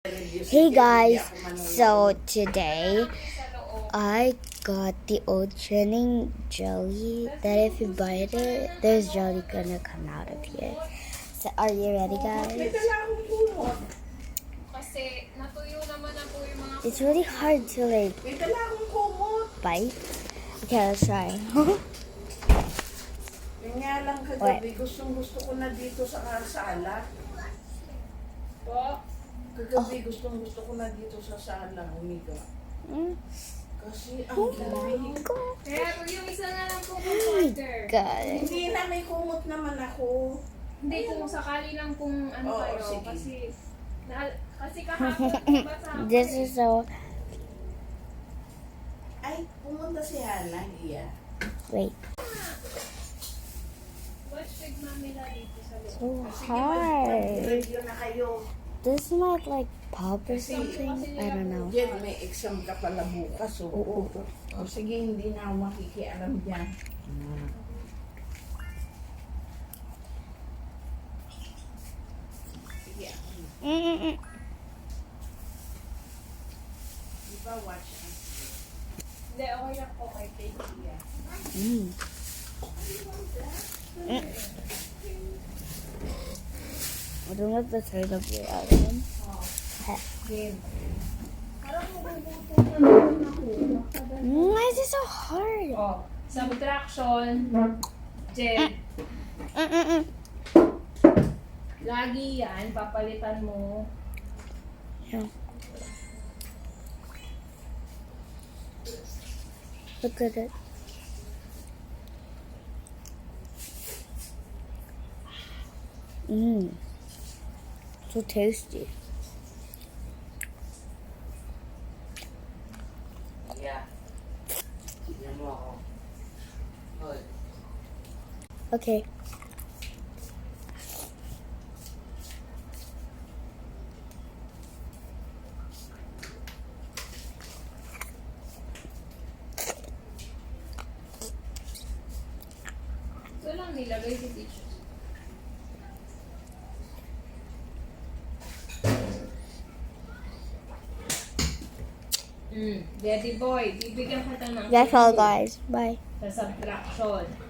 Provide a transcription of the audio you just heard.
Hey guys, so today I got the old training jelly that if you bite it, there's jelly gonna come out of here. So are you ready guys? It's really hard to like bite. Okay, let's try. Yung nga lang kagabi, gusto ko na dito sa sala. Po? Kagabi, gusto ko na dito sa sala, umiga. Kasi ang lamig. Pero yung isa na lang po kung order. God. Hindi na, may kumot naman ako. Hindi kung sakali lang kung ano Oo, kayo. sige. Kasi kahapon po ba sa This is so Ay, pumunta si Hana, iya. wait. Watch Big Mami la dito sa loob. So hard. Mag-review na kayo. This might like pop or something. I don't know. Jen, may exam ka pala bukas. Oo. O sige, hindi na ako makikialam dyan. Sige, di ba watch us? Hindi, okay lang po kay Peggy. I don't know if that's heard of your album. Why is it so hard? Oh, subtraction, Jen. Lagi yan, papalitan mo. Yeah. Look at it. So tasty. Yeah. Yan mo ako. Hoy. Okay. Ito lang nilagay si teacher. Daddy boy, bibigyan kita ng That's all guys. Bye. sa subtraction.